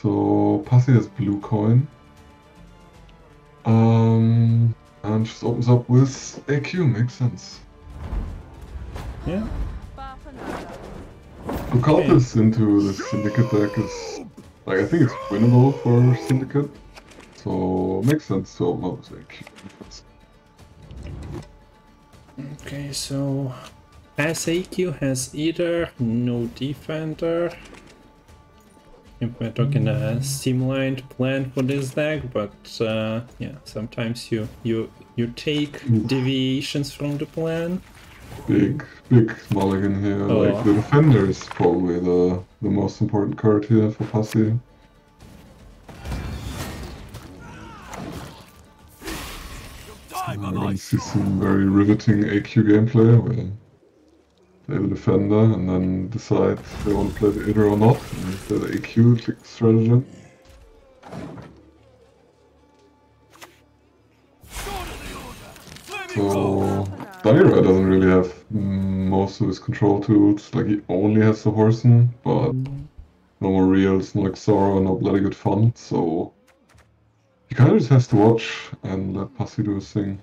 So Passi has blue coin. And just opens up with AQ, makes sense. Yeah. To Cultists into the Syndicate deck is, like, I think it's winnable for Syndicate. So makes sense to open up with AQ. Okay, so as AQ has either no defender. If we're talking a streamlined plan for this deck, but yeah, sometimes you take deviations from the plan. Big mulligan here. Oh. Like the defender is probably the most important card here for Passi. We're going to see some very riveting AQ gameplay where they have a defender and then decide if they want to play the Hydra or not, and if they're the AQ click stratagem. So Danirai doesn't really have most of his control tools. Like, he only has the Horsen, but no more reals, no Exora, no bloody good fun, so he kind of just has to watch and let Passi do his thing.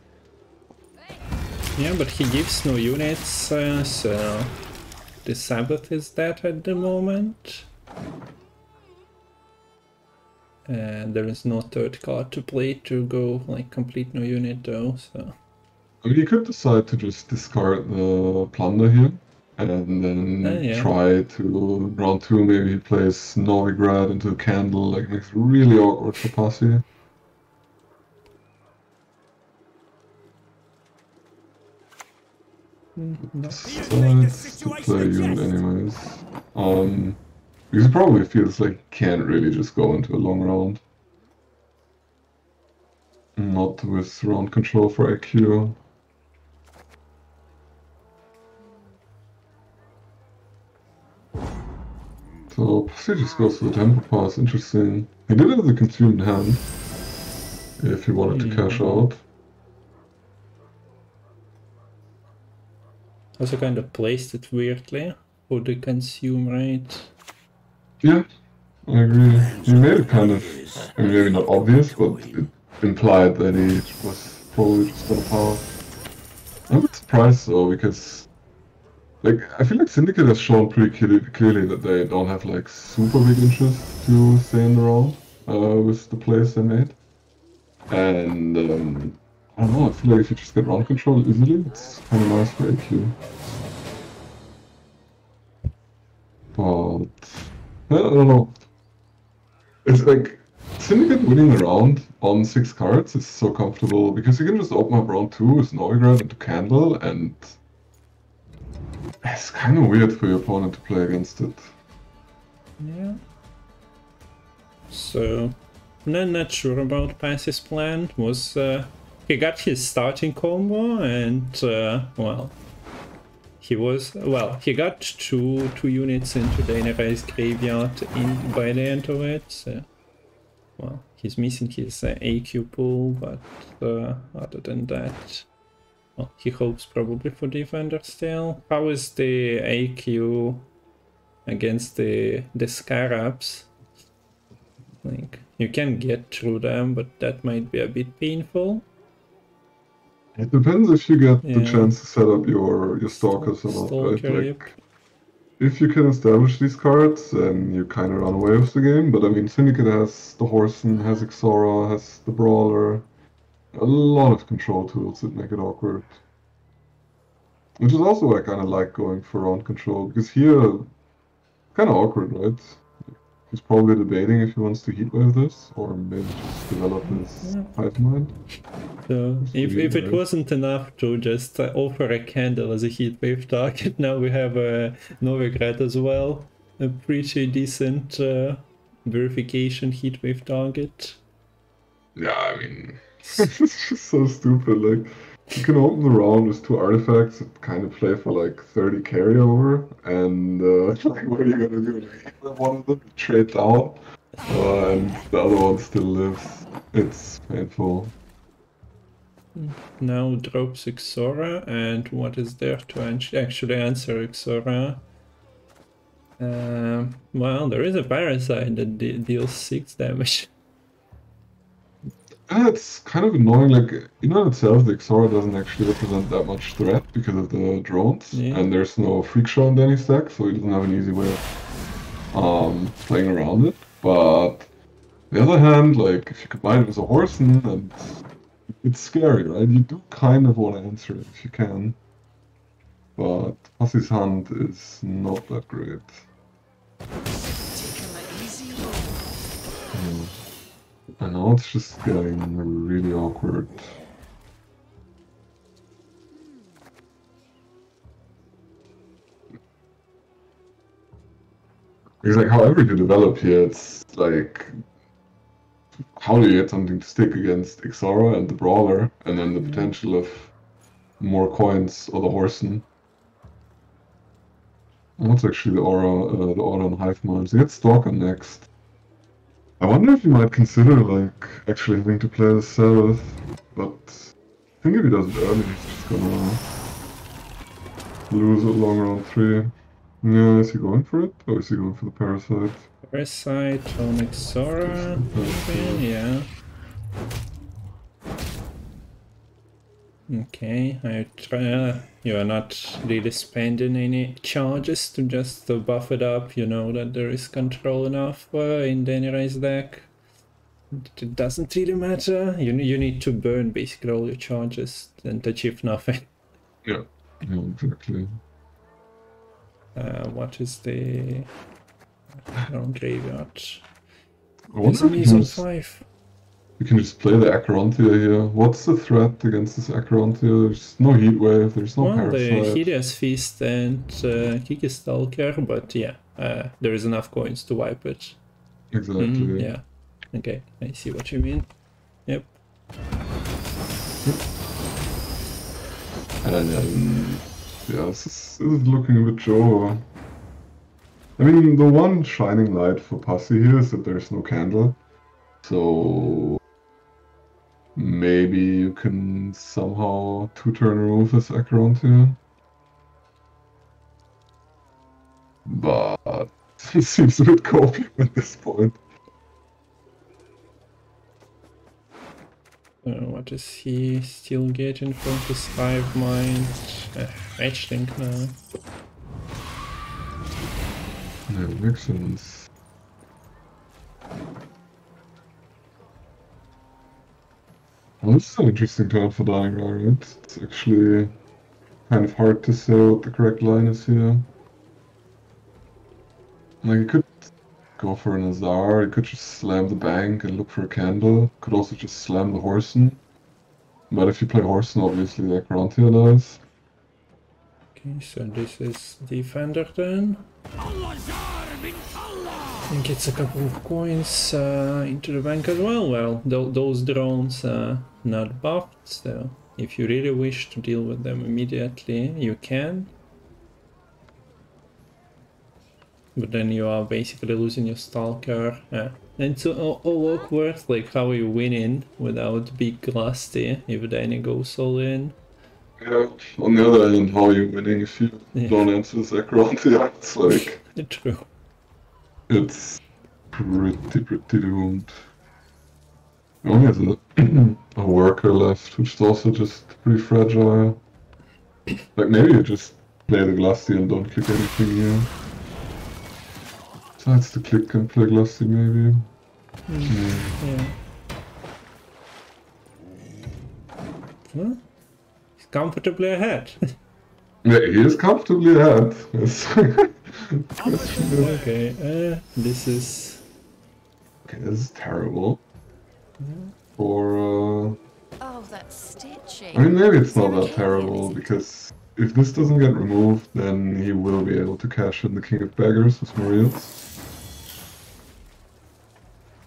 Yeah, but he gives no units, so the Sabbath is dead at the moment. And there is no third card to play to go like complete no unit though, so... I mean, you could decide to just discard the Plunder here, and then try to, round 2, maybe he plays Novigrad into a Candle, like, makes it really awkward for Passi. Decides to play a unit anyways. Because he probably feels like he can't really just go into a long round. Not with round control for AQ. So Passi just goes for the Tempo Pass, interesting. He did have the consumed hand, if he wanted to cash out. Also kind of placed it weirdly for the consume rate. Yeah, I agree. He made it kind of, I mean, maybe not obvious, but it implied that he was probably just gonna power. I'm a bit surprised though, because, like, I feel like Syndicate has shown pretty clearly that they don't have, like, super big interest to stay in the round with the plays they made. And I don't know, I feel like if you just get round control easily, it's kind of nice for AQ. But I don't know. It's like Syndicate winning a round on 6 cards is so comfortable because you can just open up round 2 with Novigrad into Candle, and it's kind of weird for your opponent to play against it. Yeah. So, not sure about Passi's plan. Was he got his starting combo and well, he got two units into Danirai's graveyard by the end of it. So, well, he's missing his AQ pool, but other than that, well, he hopes probably for Defender still. How is the AQ against the Scarabs? Like, you can get through them, but that might be a bit painful. It depends if you get the chance to set up your Stalkers or not, right? Like, if you can establish these cards, then you kind of run away with the game. But I mean, Syndicate has the Horsen, has Exora, has the Brawler. A lot of control tools that make it awkward. Which is also why I kind of like going for round control, because here, kind of awkward, right? He's probably debating if he wants to heatwave this, or maybe just develop his Hive Mind. So, if it wasn't enough to just offer a Candle as a heatwave target, now we have a Novigrad as well. A pretty decent verification heatwave target. Yeah, I mean, it's just so stupid. Like, you can open the round with 2 artifacts that kind of play for like 30 carryover, and like, what are you gonna do? Like, one of them trade down, and the other one still lives. It's painful. Now drops Exora, and what is there to actually answer Exora? Well, there is a parasite that deals 6 damage. Yeah, it's kind of annoying, like, in and itself, the Xora doesn't actually represent that much threat because of the drones, and there's no Freak Show in any stack, so he doesn't have an easy way of playing around it. But on the other hand, like, if you combine it with a Horsen, and it's scary, right? You do kind of want to answer it if you can. But Passi's hand is not that great. And now it's just getting really awkward. Because like however you develop here, it's like how do you get something to stick against Xora and the Brawler, and then the potential of more coins or the Horsen. What's actually the aura on Hive Mind? So you get Stalker next. I wonder if you might consider like actually having to play the Sabbath, but I think if he does it early, he's just gonna lose it long round 3. Yeah, is he going for it? Or is he going for the Parasite? Parasite on Xora, yeah. Okay, I try. You are not really spending any charges to just buff it up. You know that there is control enough in Danirai's deck. It doesn't really matter. You need to burn basically all your charges and achieve nothing. Yeah, exactly. What is the graveyard? I wonder if he's on 5. You can just play the Acherontia here. What's the threat against this Acherontia? There's no Heat Wave, there's no Parasite. The Hideous Feast and Kiki Stalker, but yeah, there is enough coins to wipe it. Exactly. Yeah. Okay, I see what you mean. Yep. And then, yeah, this is looking a bit Joe. I mean, the one shining light for Passi here is that there's no candle. So maybe you can somehow 2-turn remove this Acherontia. But it seems a bit copium at this point. What is he still getting from his Hive Mind? Edgelink now. Yeah, makes sense. Well, this is an interesting turn for Danirai, right? It's actually kind of hard to say what the correct line is here. Like, you could go for an Azar, you could just slam the bank and look for a candle. Could also just slam the Horsen. But if you play Horsen, obviously the Acherontia dies. Okay, so this is Defender then. And gets a couple of coins into the bank as well. Well, those drones are not buffed, so if you really wish to deal with them immediately, you can. But then you are basically losing your Stalker. And it's all awkward, like how are you winning without big Glusty if Danny goes all in. Yeah, on the other hand, how are you winning if you don't answer this Acherontia? It's like... True. It's pretty doomed. He only has a worker left, which is also just pretty fragile. Like, maybe you just play the Glusty and don't click anything here. Besides the click and play Glusty, maybe. Yeah. Huh? He's comfortably ahead. Yeah, he is comfortably ahead. Okay, this is... Okay, this is terrible. For, Oh, that's stitching. I mean, maybe it's not that terrible, because if this doesn't get removed, then he will be able to cash in the King of Beggars with Mariels.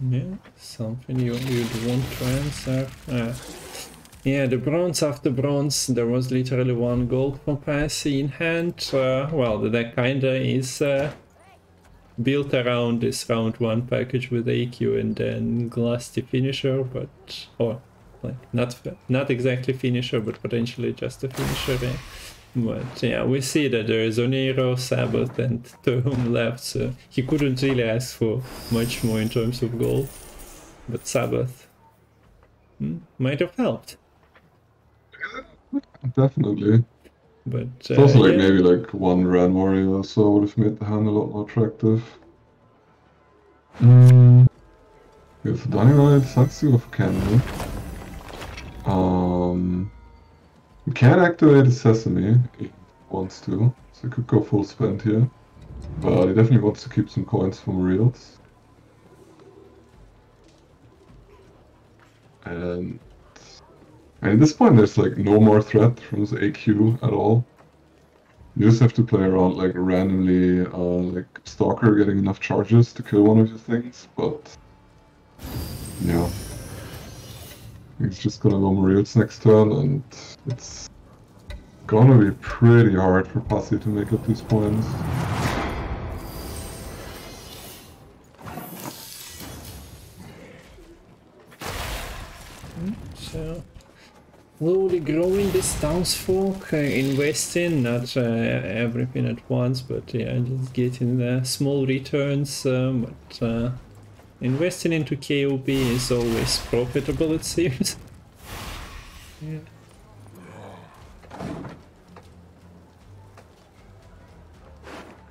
Yeah, something you'd want to answer. Yeah, the bronze after bronze, there was literally 1 gold for Passi in hand. Well, the deck kinda is built around this round 1 package with AQ and then Glusty finisher, but... or, like, not exactly finisher, but potentially just a finisher. But yeah, we see that there is Oniro, Sabbath and Term left, so he couldn't really ask for much more in terms of gold. But Sabbath might have helped. Definitely. But it's also like yeah. maybe like one Ran Warrior or so would have made the hand a lot more attractive. Yeah, so Danirai decides to go for Cannon. He can activate his Sesame if he wants to, so he could go full spend here. But he definitely wants to keep some coins from reels. And at this point there's like no more threat from his AQ at all. You just have to play around like randomly, like Stalker getting enough charges to kill one of your things, but yeah. He's just gonna go Mariels next turn, and it's gonna be pretty hard for Passi to make up these points. So, slowly growing this townsfolk, investing, not everything at once, but yeah, just getting the small returns, but investing into KOB is always profitable, it seems. Yeah.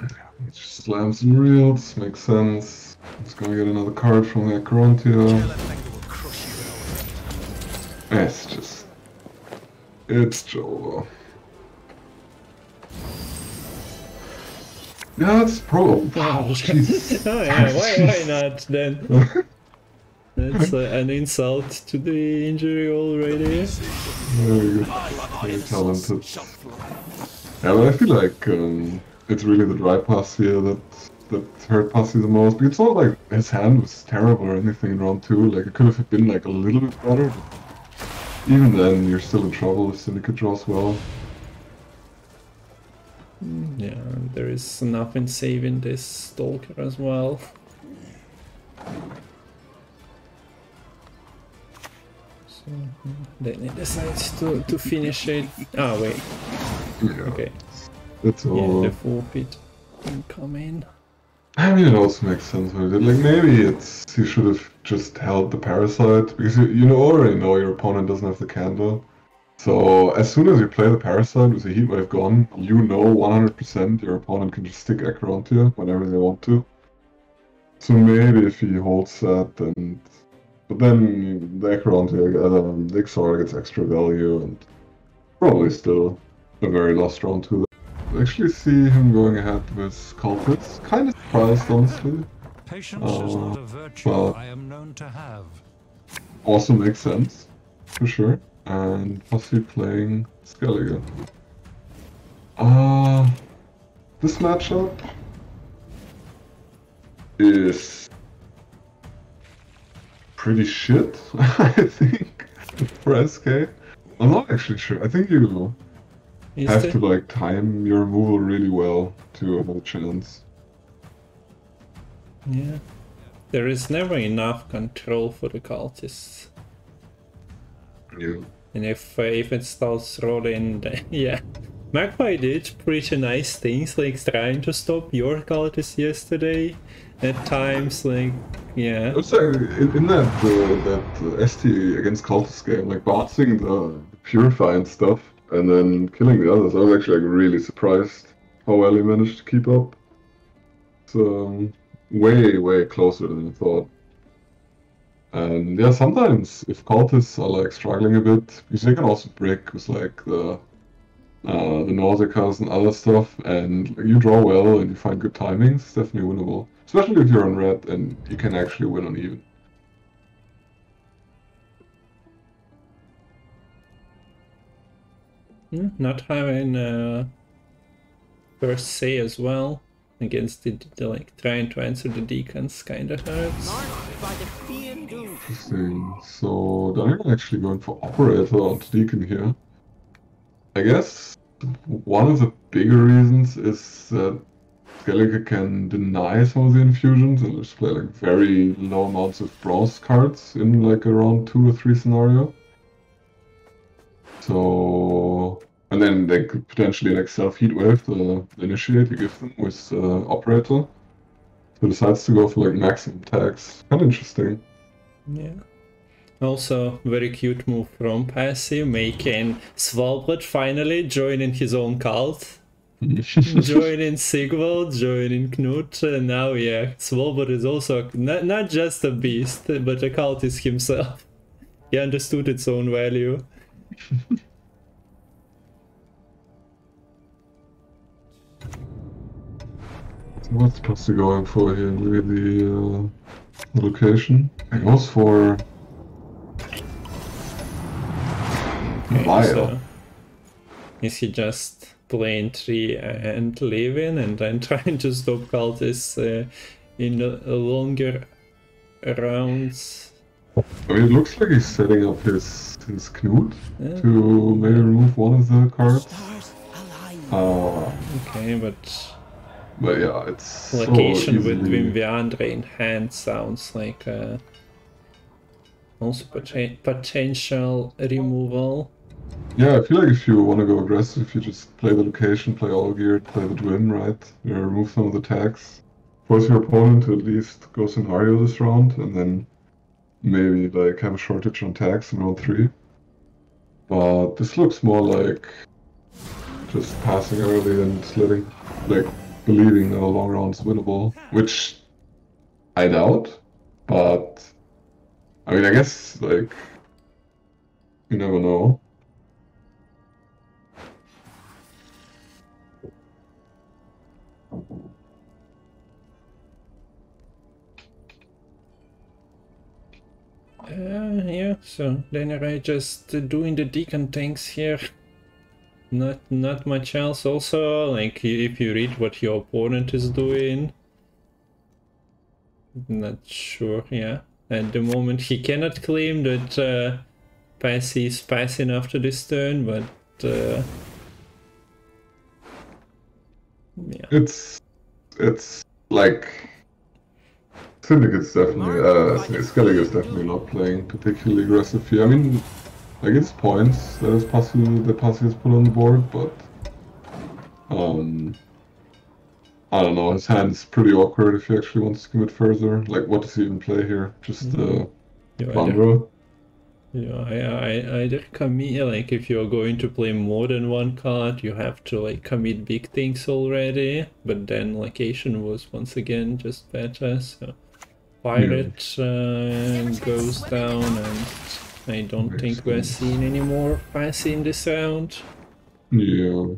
He just slams some reels, makes sense. He's gonna get another card from the Acherontia. It's Joe. Yeah, that's pro. Oh yeah, why not then? That's an insult to the injury already. Very good. Very talented. Yeah, but I feel like it's really the dry pass here that hurt Passi the most. But it's not like his hand was terrible or anything in round 2. Like it could have been like a little bit better. But even then, you're still in trouble if Syndicate draws well. Yeah, there is nothing saving this Stalker as well. So then he decides to finish it. Ah, wait. Yeah. Okay. That's all. Yeah, the forfeit incoming. I mean, it also makes sense what he did. Like, maybe he should have just held the Parasite, because you already know your opponent doesn't have the Candle. So, as soon as you play the Parasite with the Heat Wave gone, you know 100% your opponent can just stick Acherontia whenever they want to. So maybe if he holds that, then... But then the Acherontia, the Xor gets extra value, and probably still a very lost round 2. I actually see him going ahead with Cultists. Kind of surprised, honestly. Patience is not a virtue I am known to have. Also makes sense, for sure. And Passi playing Skellige. This matchup is pretty shit, I think, for SK. I'm not actually sure. I think you have to like time your removal really well to have a chance. Yeah. There is never enough control for the cultists. Yeah. And if it starts rolling, then, yeah. Magpie did pretty nice things, like trying to stop your cultists yesterday. At times, like, yeah. It was like in that ST against cultist game, like bouncing the Purify and stuff, and then killing the others. I was actually like really surprised how well he managed to keep up. So way closer than I thought. And yeah, sometimes if cultists are like struggling a bit, because they can also break with like the Nausicaas and other stuff, and you draw well and you find good timings, it's definitely winnable. Especially if you're on red and you can actually win on even. Not having first say as well against the like trying to answer the deacons kinda hurts. Interesting. So Danirai actually going for Operator onto Deacon here. I guess one of the bigger reasons is that Skellige can deny some of the infusions and just play like very low amounts of bronze cards in like a round 2 or 3 scenario. So And then they could potentially like self-heat wave the initiate you give them with Operator. Who decides to go for like maximum tags. Kind of interesting. Yeah. Also, very cute move from Passi, making Svalbard finally joining his own cult. Joining Sigvald, joining Knut, and now yeah, Svalbard is also not just a beast, but a cultist himself. He understood its own value. What's Passi going for here? Maybe the location? It goes for... Okay, so is he just playing 3 and leaving and then trying to stop cultists in longer rounds? I mean, it looks like he's setting up his Knut to maybe remove one of the cards. Okay, but yeah, it's location so with Wimviandre in hand sounds like also potential removal. Yeah, I feel like if you want to go aggressive, you just play the location, play all geared, play the Dwin, right? You remove some of the tags, force your opponent to at least go scenario this round, and then maybe like have a shortage on tags in round 3. But this looks more like just passing early and letting, like, believing that a long round's winnable, which I doubt, but I mean, I guess, like, you never know. Yeah, so Danirai just doing the Deacon tanks here. Not much else. Also, like, if you read what your opponent is doing, not sure, yeah. At the moment he cannot claim that Passi is passing after this turn, but yeah. It's like Syndicate's definitely Skellig is definitely not playing particularly aggressive here. I mean, like, it's points that Passi has put on the board, but I don't know, his hand's pretty awkward if he actually wants to commit further. Like, what does he even play here? Just Vandra? Yeah, I either commit, like, if you're going to play more than one card, you have to, like, commit big things already, but then location was once again just better, so Pirate goes down, and I don't think we're seeing any more Passi in this round. Yeah.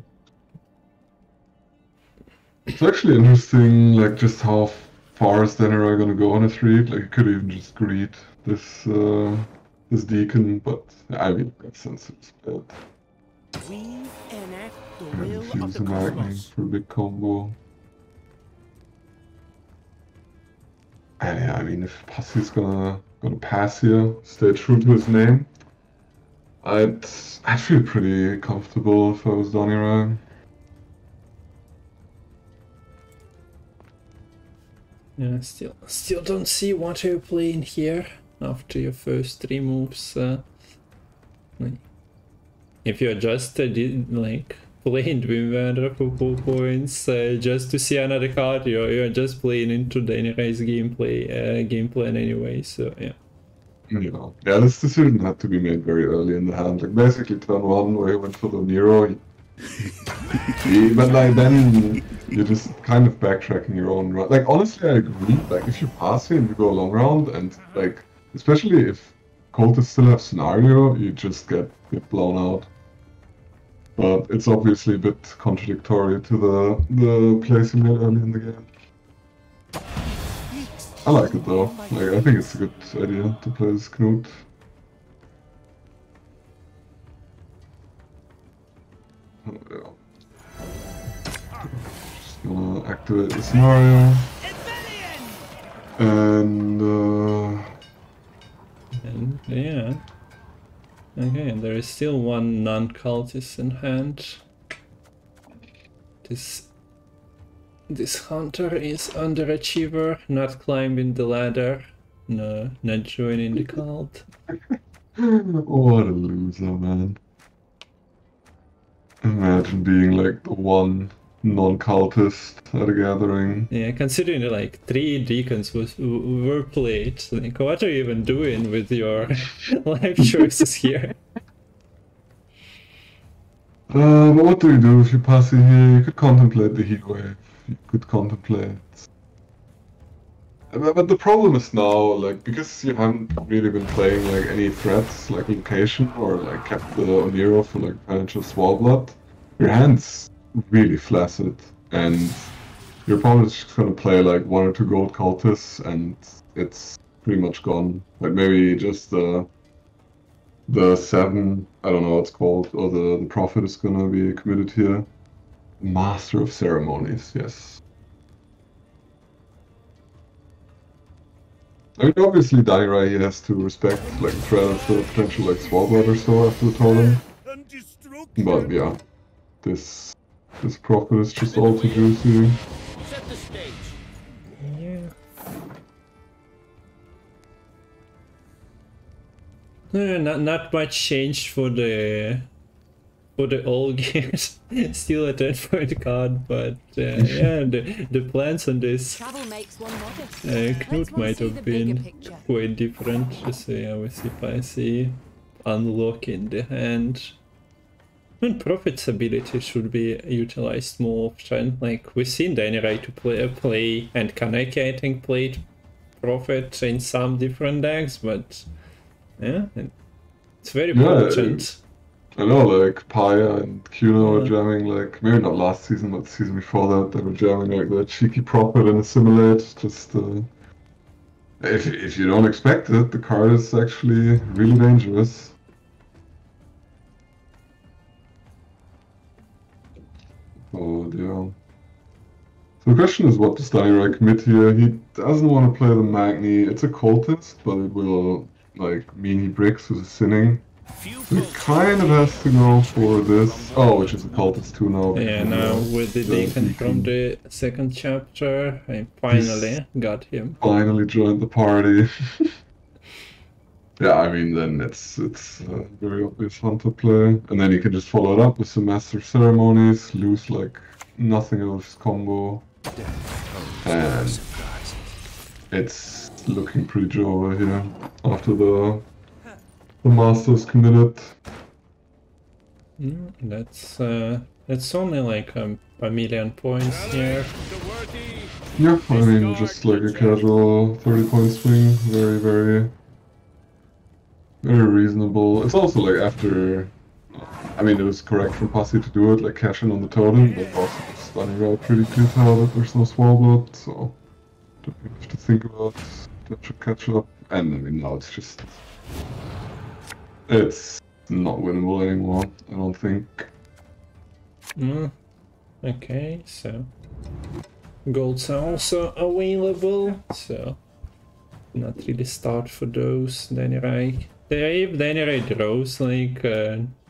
It's actually interesting, like, just how far is Danirai gonna go on his read. Like, he could even just greet this this Deacon, but I mean, that sense it's bad. We enact the And will of use the the Magni cosmos. for a big combo. And yeah, I mean, if Passi's gonna pass here, stay true to his name, I'd feel pretty comfortable if I was Danirai. Yeah, still don't see what you're playing here after your first 3 moves. If you're just like playing Dwinvander for 4 points just to see another card, you're just playing into Danirai's game plan anyway. So yeah. Yeah, this decision had to be made very early in the hand. Like, basically turn 1 where he went for the Nero. But like, then you're just kind of backtracking your own run. Like, honestly, I agree. Like, if you pass it and you go a long round, and like, especially if Cultists still have scenario, you just get blown out. But it's obviously a bit contradictory to the place he made early in the game. I like it though. Like, I think it's a good idea to play this Knut. Oh, yeah. Just gonna activate the scenario. And yeah. Okay, and there is still one non-cultist in hand. This hunter is underachiever, not climbing the ladder, no, not joining the cult. what a loser, man. Imagine being like the one non-cultist at a gathering. Yeah, considering like 3 deacons were played, like what are you even doing with your life choices here? But what do you do if you pass it here? You could contemplate the heat wave. You could contemplate. But the problem is now, like, because you haven't really been playing like any threats, like location, or like kept the Oniro for like financial Swarblood, your hand's really flaccid, and your opponent's just gonna play like 1 or 2 gold cultists, and it's pretty much gone. Like maybe just the 7, I don't know what it's called, or the Prophet is gonna be committed here. Master of Ceremonies, yes. I mean, obviously, Danirai has to respect like the threat of the potential like Swarblood or so after the tournament. But yeah, this Prophet is just all too juicy. Set the stage. Yeah. Not much changed for the old games. Still a 10-point card, but yeah, the plans on this Travel makes one modest. Knut might have been quite different. So yeah, we see Passi unlocking the hand. And Prophet's ability should be utilized more often. Like we've seen Danirai to play and Kaneki, I think, played Prophet in some different decks, but yeah, it's very potent. I know, like Paya and Kuno were jamming, like maybe not last season, but the season before that, they were jamming like the cheeky Prophet and Assimilate. Just if you don't expect it, the card is actually really dangerous. Oh dear. So the question is, what does Danirai commit here? He doesn't want to play the Magni. It's a cultist, but it will like mean he breaks with a sinning. So he kind of has to go for this. Oh, which is a cultist too now. Yeah, now with the deacon from the 2nd chapter, I finally got him. Finally joined the party. Yeah, I mean, then it's a very obvious one to play. And then you can just follow it up with some Master of Ceremonies, lose like nothing out of his combo. And it's looking pretty Jova here after the Master's committed. That's only like a million points here. Yeah, I mean, just like a casual 30-point swing, very, very reasonable. It's also like after, I mean, it was correct for Passi to do it, like cash in on the totem, but also just Danirai pretty clear tell that there's no Swarblood, so don't really have to think about that should catch up. And I mean, now it's just, it's not winnable anymore, I don't think. Okay, so golds are also available, so not really start for those. Danirai. If Danirai draws like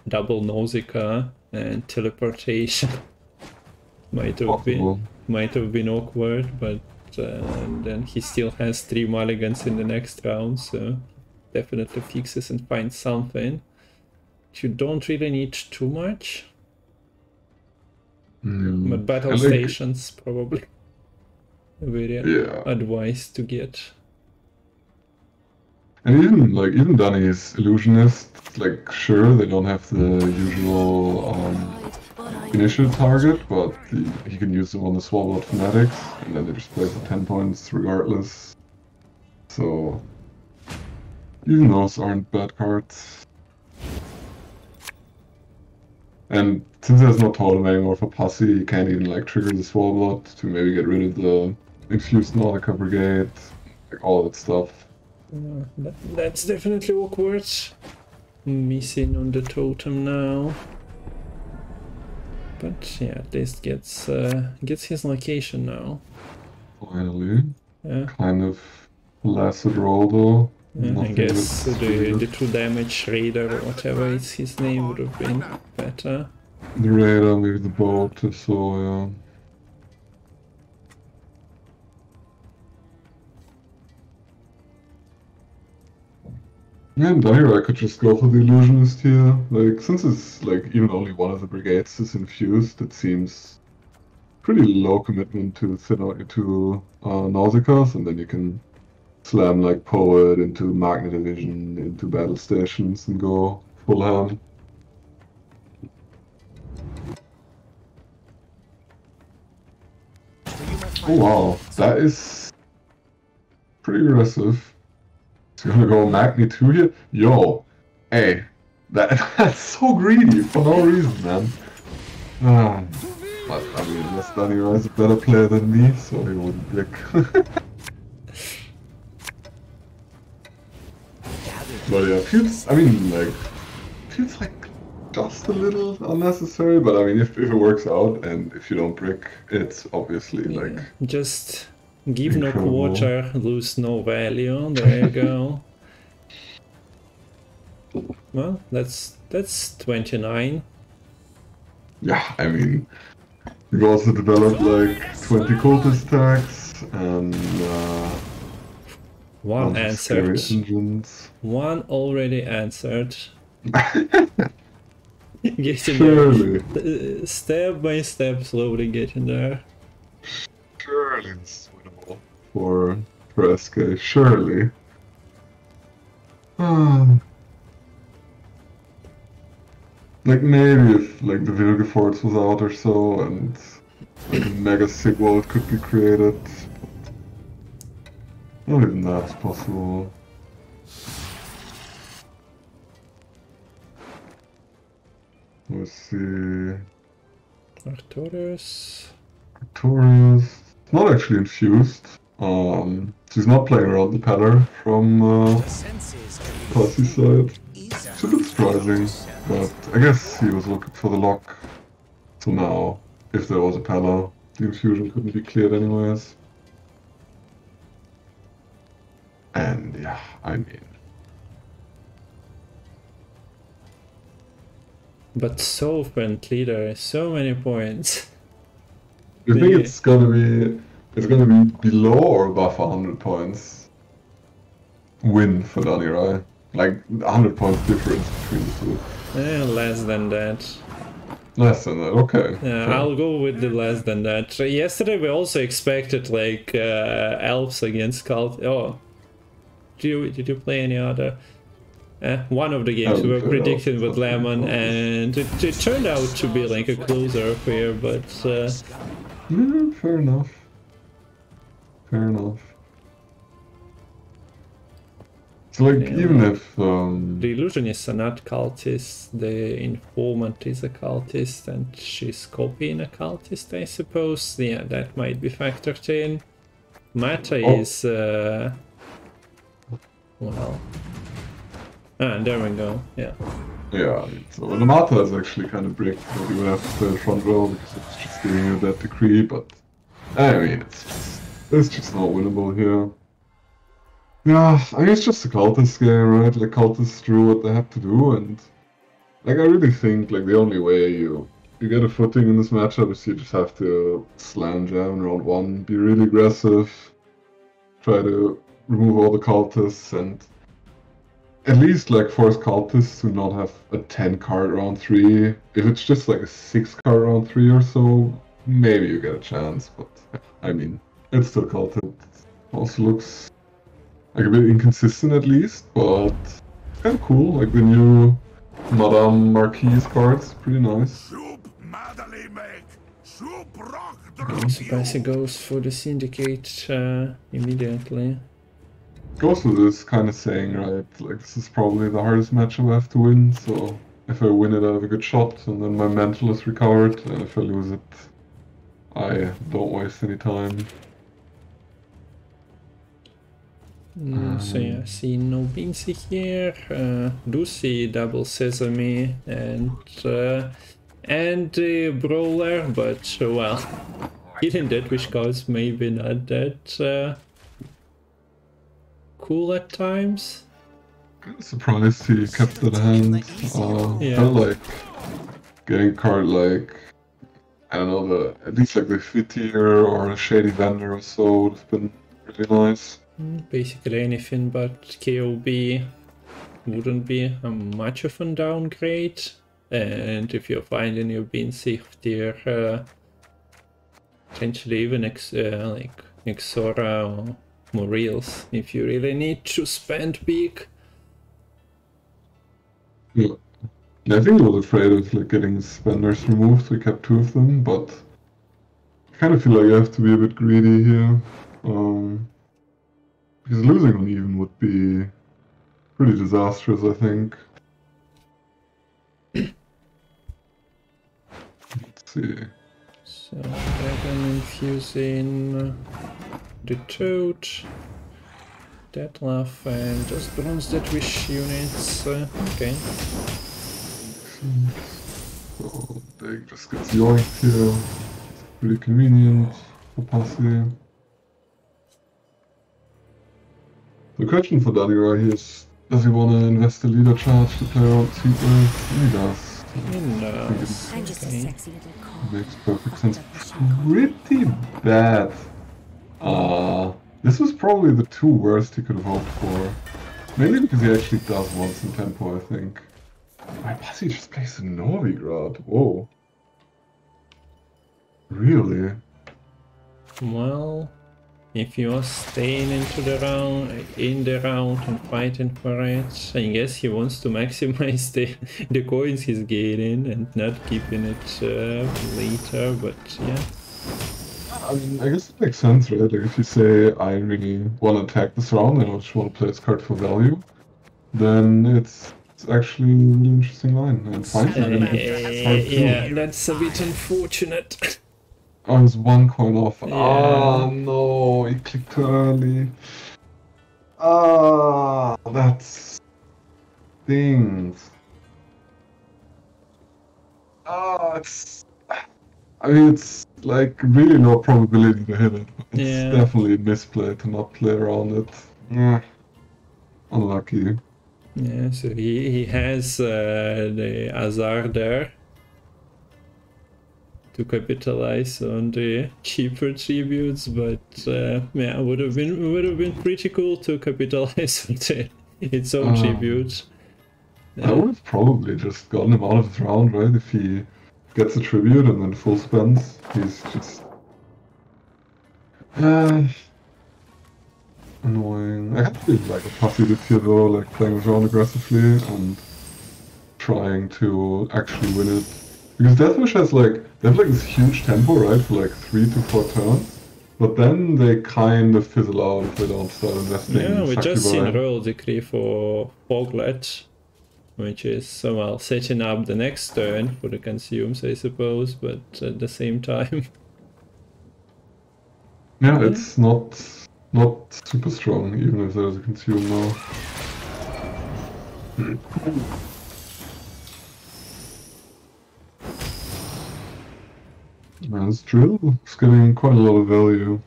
double Nausicaa and teleportation, might have been awkward, but then he still has 3 mulligans in the next round, so definitely fixes and finds something. You don't really need too much, but battle stations probably very advised to get. And even Danny's illusionist, like sure they don't have the usual initial target, but he can use them on the Swarblood Fanatics, and then they just play for 10 points regardless. So even those aren't bad cards. And since there's no totem anymore for Passi, you can't even like trigger the Swarblood to maybe get rid of the infused Nautica Brigade, like all that stuff. That's definitely awkward. Missing on the totem now. But yeah, at least gets his location now. Finally. Yeah. Kind of lasted roll though. I guess the 2 damage raider or whatever is his name would have been better. The raider, maybe the boat, so yeah. Yeah, and Danirai could just go for the Illusionist here. Like, since it's like even only one of the brigades is infused, it seems pretty low commitment to Nausicaa's, and then you can slam like Poet into Magna Division, into battle stations, and go full ham. Oh wow, that is pretty aggressive. He's gonna go Magni 2 here? Yo, hey, that's so greedy for no reason, man. But I mean, unless Danirai is a better player than me, so he wouldn't pick. But yeah, feels like just a little unnecessary, but I mean, if it works out and if you don't brick, it's obviously like... Just give incredible. no quarter, lose no value, there you go. Well, that's 29. Yeah, I mean, we've also developed like 20 cultist tags and one answered. Engines. One already answered. Getting Surely. there. Step by step, slowly getting there. Surely it's winnable for SK, surely. Like maybe if like the Vilgefortz was out or so and like a mega Sigwald could be created. Not even that's possible. Let's see. Arcturus. Arcturus. It's not actually infused. She's not playing around the Peller from Passi side. It's a bit surprising, but I guess he was looking for the lock. So now, if there was a Peller, the infusion couldn't be cleared anyways. And yeah, I mean... But so friendly, there are so many points. You think it's gonna be below or above 100 points win for Danirai? Like 100 points difference between the two. Less than that. Less than that, okay. Yeah, sure. I'll go with the less than that. Yesterday we also expected like elves against cult. Oh, did you play any other? One of the games we were predicting with Lemon, and it turned out to be like a closer affair, but... Yeah, fair enough. Fair enough. So like, yeah. even if... The illusionists are not cultists, the informant is a cultist, and she's copying a cultist, I suppose. Yeah, that might be factored in. Mata is... well... Ah, there we go, yeah. Yeah, so the Mata is actually kind of bricked, but you would have to play the front row because it's just giving you that decree, but... I mean, it's just not winnable here. Yeah, I mean, it's just a cultist game, right? Like, cultists do what they have to do, and... Like, I really think, like, the only way you get a footing in this matchup is you just have to slam jam in round 1, be really aggressive, try to remove all the cultists, and... At least, like, force cultists to not have a 10 card round 3. If it's just like a 6 card round 3 or so, maybe you get a chance, but I mean, it's still cultist. Also looks like a bit inconsistent at least, but kind of cool. Like the new Madame Marquise cards, pretty nice. Passi goes for the Syndicate immediately. Goes with this kind of saying, right, like this is probably the hardest matchup I have to win, so if I win it I have a good shot, and then my mental is recovered, and if I lose it, I don't waste any time. So yeah, I see no Beansy here, do see Double Sesame and Brawler, but well, hitting Deathwish cards maybe not that cool at times. Kind of surprised he kept that hand. Yeah. Felt like getting a card like, I don't know, at least like the Fittier or a Shady Vendor or so would have been really nice. Basically anything but KOB. wouldn't be much of a downgrade. And if you're finding your bin safe there, potentially even like Exora or Morils if you really need to spend big. Yeah. I think I was afraid of like getting spenders removed. We kept 2 of them, but I kind of feel like I have to be a bit greedy here. Because losing on even would be pretty disastrous, I think. Let's see. So Dragon infusing the Toad, Deadlaugh, and just bronze Deathwish units. Okay. So they just get yoinked here. It's pretty convenient for Passi. The question for Danirai here is, does he want to invest a leader charge to play around the seat with? He does. I'm just a sexy little cock. Makes perfect sense. Pretty bad. This was probably the 2 worst he could have hoped for. Mainly because he actually does want some tempo, I think. My Passi just plays a Nilfgaard. Whoa. Really? Well, if you're staying into the round, and fighting for it, I guess he wants to maximize the coins he's gaining and not keeping it later, but yeah. I mean, I guess it makes sense, right? Like, if you say, I really want to attack this round and I just want to play this card for value, then it's actually a really interesting line. And finally, yeah, that's a bit unfortunate. I was 1 coin off. Yeah. Ah, no, he clicked too early. Ah, that stings. Ah, I mean, it's like really low probability to hit it. It's definitely a misplay to not play around it. Unlucky. Yeah, so he has the Azar there to capitalize on the cheaper tributes, but yeah, would have been pretty cool to capitalize on its own tribute. I would have probably just gotten him out of his round, right? If he gets a tribute and then full spends, he's just annoying. I have to be like a Passi this here though, like playing this round aggressively and trying to actually win it. Because Deathwish has they have like this huge tempo, right, for like 3 to 4 turns, but then they kind of fizzle out if they don't start investing. Yeah, we just seen Royal Decree for Foglet, which is, well, setting up the next turn for the consumes, I suppose, but at the same time. Yeah, it's not super strong, even if there's a consume now. This drill is getting quite a lot of value.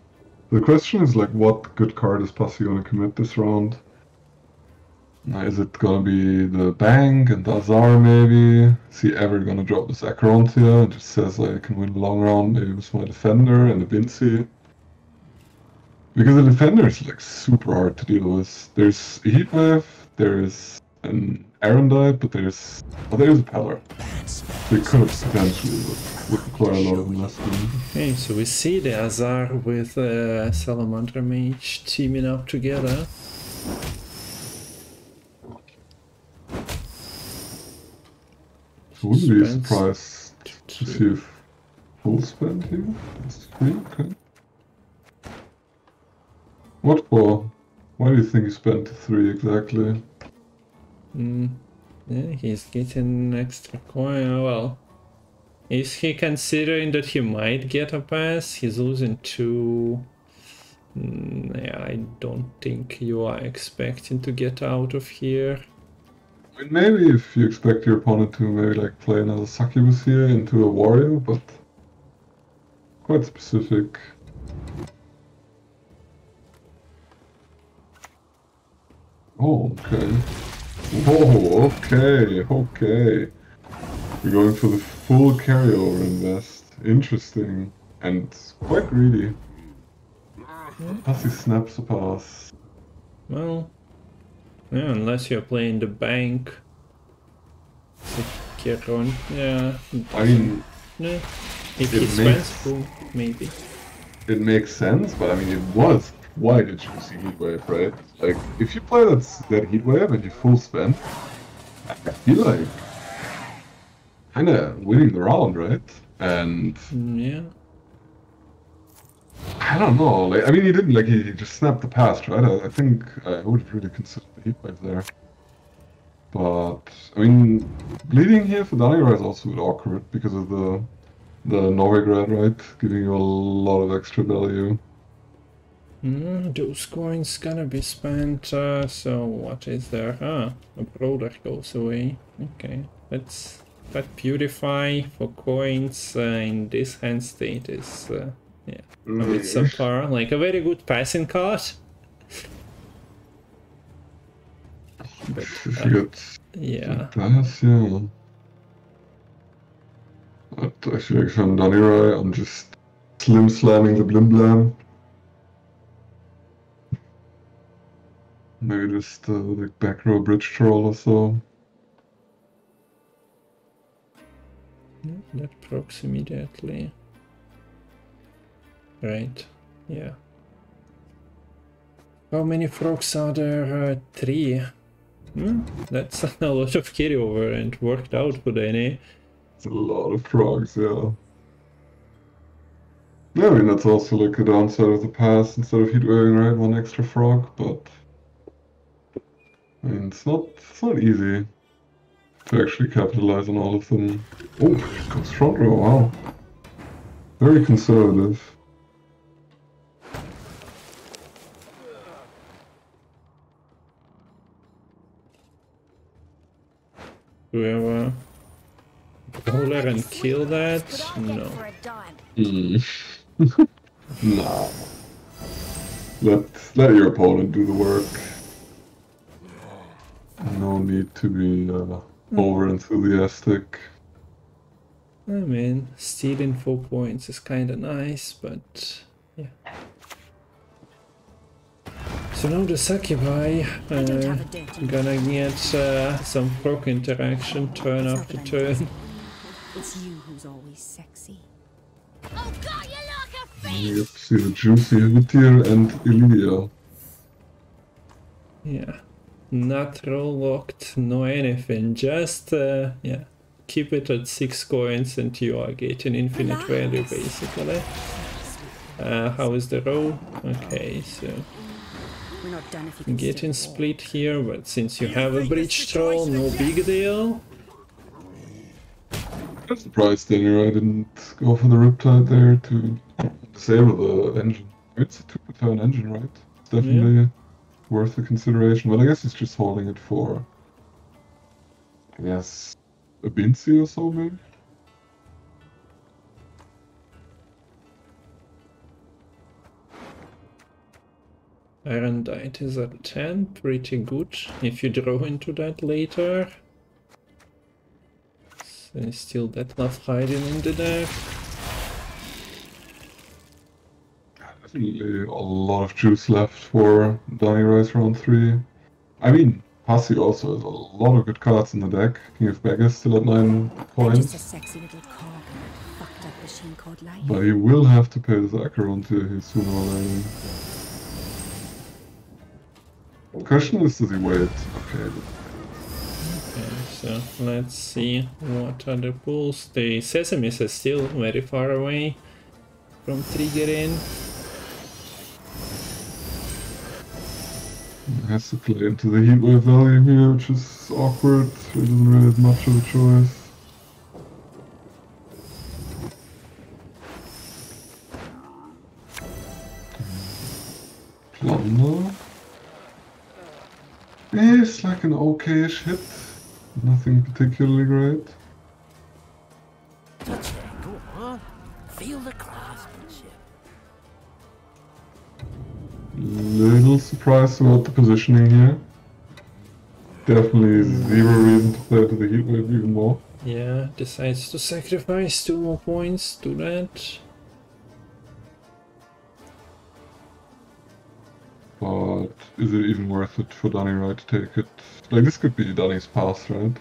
The question is like, what good card is Passi going to commit this round? Is it going to be the Bank and the Azar maybe? Is he ever going to drop this Acherontia and just says like, I can win a long round maybe with my Defender and the Vinci? Because the Defender is like super hard to deal with. There's a Heatwave, there's an Arendite, but there's a Peller. So he could have potentially would require a lot of investment. Okay, so we see the Azar with Salamander Mage teaming up together. So wouldn't be surprised to see if full spend here. That's 3, okay. What for? Why do you think he spent 3 exactly? Yeah, he's getting extra coin. Well, is he considering that he might get a pass? He's losing 2. Yeah, I don't think you are expecting to get out of here. I mean, maybe if you expect your opponent to maybe like play another Succubus here into a Warrior, but quite specific. Oh, okay. Oh, okay. We're going for the full carryover invest. Interesting. And quite greedy. Passi snaps a pass. Well, Yeah, unless you're playing the bank. Yeah. I mean, no. If he spends, boom, maybe. It makes sense, but I mean, it was quite a juicy heatwave, right? Like, if you play that heatwave and you full spend, I feel like kind of winning the round, right? And yeah, I don't know. Like, I mean, he didn't like he just snapped the past, right? I think I would really consider the heatwave there. But I mean, bleeding here for Danirai is also a bit awkward because of the Novigrad, right? Giving you a lot of extra value. Those coins gonna be spent, so what is there? Ah, a brother goes away. Okay, that Purify for coins in this hand state is, yeah, a bit subpar. Like a very good passing card. But, yeah. Pass, yeah. But I feel like from Danirai, I'm just slim slamming the Blim Blam. Maybe just like back row bridge troll or so. That procs immediately. Right, yeah. How many frogs are there? 3. That's a lot of carryover and worked out for Dani. It's a lot of frogs, yeah. Yeah, I mean, that's also like a downside of the pass instead of heatwaving, right? 1 extra frog, but I mean, it's not easy to actually capitalize on all of them. Oh, it goes front row, wow. Very conservative. Do we have a brawler and kill that? No. Nah. Let your opponent do the work. No need to be over enthusiastic. I mean, stealing 4 points is kinda nice, but yeah. So now the Succubi gonna get some frog interaction turn after turn. It's you who's always sexy. Oh God, you look a You have to see the juicy Vitir and Ilya. Yeah. Not roll locked, no anything, just yeah. Keep it at 6 coins and you are getting infinite value basically. How is the row? Okay, so We're not done if you can getting split here, but since you have a bridge troll, no big deal. I'm surprised Danirai didn't go for the Riptide there to disable the engine. It's a 2-turn engine, right? It's definitely worth a consideration, but I guess he's just holding it for, I guess, a Bincy or so, maybe? Arendite is at 10, pretty good if you draw into that later. So still that love hiding in the deck. Definitely a lot of juice left for Danirai's round 3. I mean, Passi also has a lot of good cards in the deck. King of Beggars still at 9 points. Just a sexy little cog in a fucked up machine called life. But he will have to pay this Acheron to his sooner or later. The question is, does he wait? Okay. Okay, so let's see what are the pulls. The Sesamis is still very far away from triggering. He has to play into the heatwave value here, which is awkward. He doesn't really have much of a choice. Plunder. It's like an okay-ish hit. Nothing particularly great. touch it. Go on. Feel the craftsmanship. Little surprised about the positioning here. Definitely zero reason to play to the heatwave even more. Yeah, decides to sacrifice 2 more points to that. But is it even worth it for Danirai to take it? Like, this could be Danny's pass, right?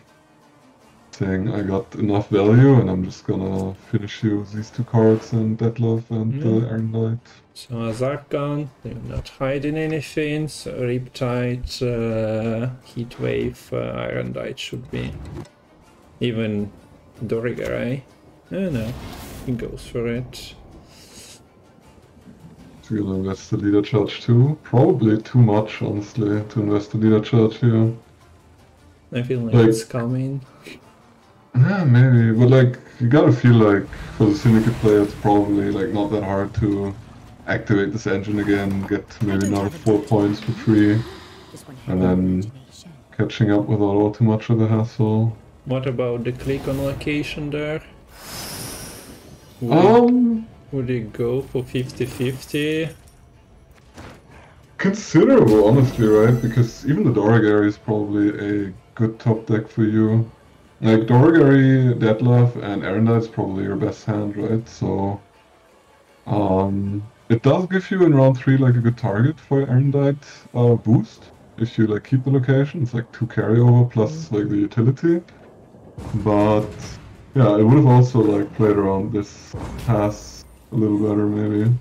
Saying, I got enough value and I'm just gonna finish you with these two cards and Deadlove and Erendite. So Azarkan, they're not hiding anything, so Riptide, Heatwave, Erendite should be. Even Dorigarai. No, he goes for it. So you'll invest the leader charge too? Probably too much, honestly, to invest the leader charge here. I feel like it's coming. Yeah, maybe, but like, you gotta feel like for the Syndicate player it's probably like not that hard to activate this engine again, get maybe another 4 points for free, and then catching up without all too much of a hassle. What about the click on location there? Would it go for 50-50? Considerable, honestly, right? Because even the Doragary is probably a good top deck for you. Like, Doragary, Deadlove, and Erendite is probably your best hand, right? So, it does give you in round 3 like a good target for Erendite boost. If you like keep the location, it's like 2 carryover plus like the utility. But yeah, I would have also like played around this pass a little better maybe.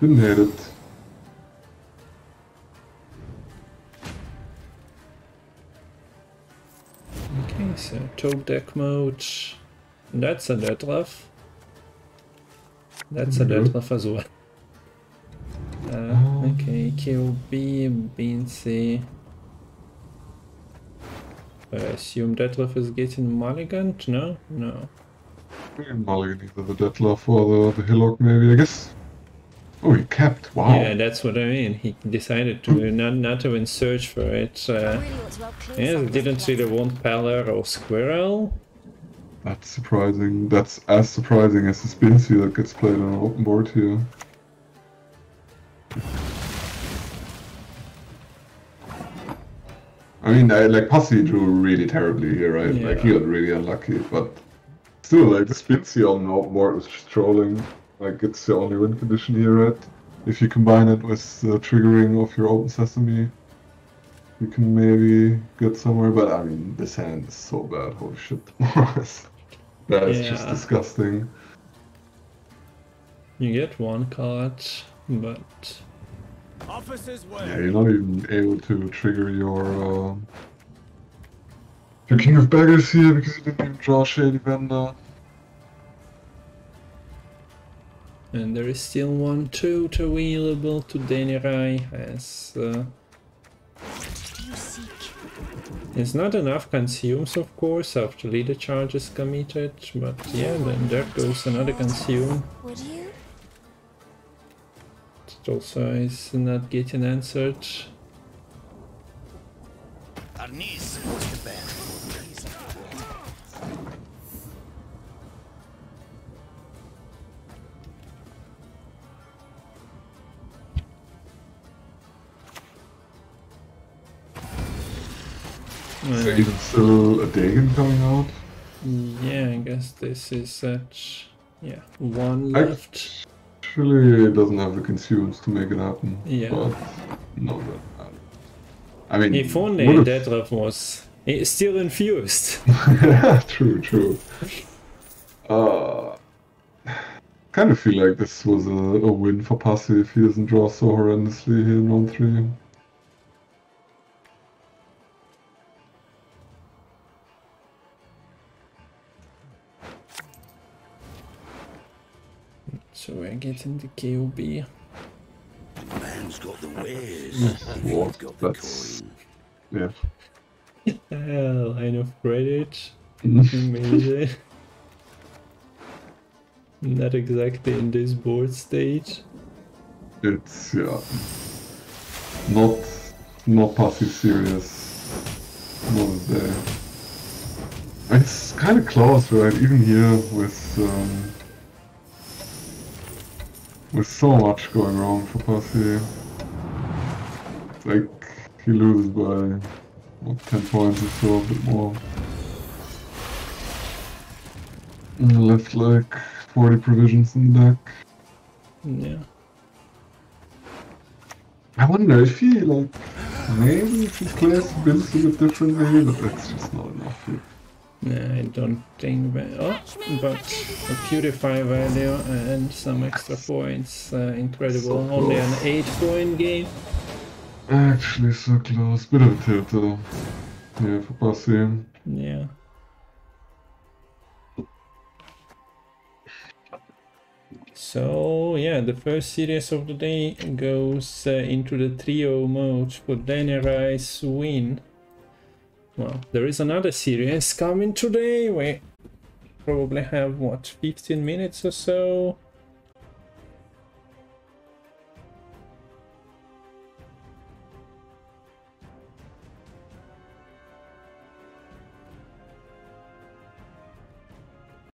Didn't hate it. Okay, so top deck mode. That's a Deadlove. That's a Deadlove as well. Okay, QB, BNC. I assume Deadlove is getting mulliganed? No? No. Mulligan either the Deadlove or the Hillock maybe, I guess. Oh, he kept, wow. Yeah, that's what I mean. He decided to not even search for it. Yeah, didn't really want Peller or Squirrel. That's surprising. That's as surprising as the Spincy that gets played on an open board here. I mean, like, Passi drew really terribly here, right? Yeah. Like, he got really unlucky, but still, like, the Spincy on the open board was just trolling. Like, it's the only win condition here, right? If you combine it with the triggering of your Open Sesame, you can maybe get somewhere, but I mean, this hand is so bad, holy shit. That is just disgusting. You get one card, but... Yeah, you're not even able to trigger your King of Beggars here because you didn't even draw Shady Vendor. And there is still 1/2 available to Danirai as... It's not enough consumes, of course, after leader charge is committed, but yeah, then there goes another consume. It also is not getting answered. Is there even still a Dagon coming out? Yeah, I guess this is at... yeah, one left. Actually, it doesn't have the consumes to make it happen. Yeah. But no, that I mean... If only Deadlove was still infused. Yeah, true. Kind of feel like this was a win for Passi if he doesn't draw so horrendously here in round 3. So we're getting the KOB. Man's got the wares. What? That's... yeah. Line of credit. Amazing. Not exactly in this board state. It's, yeah. Not Passi serious. Not there. It's kind of close, right? Even here with so much going wrong for Passi. Like, he loses by, what, 10 points or so, a bit more. And left like 40 provisions in the deck. Yeah. I wonder if he, like, maybe if he plays the builds a bit differently, but that's just not enough here. I don't think that. Oh, but a purify value and some extra points. Incredible. So only an close. 8-point game. Actually, so close. Bit of a tilt though. Yeah, for Passi. Yeah. So yeah, the first series of the day goes into the trio mode for Danirai's win. Well, there is another series coming today. We probably have, what, 15 minutes or so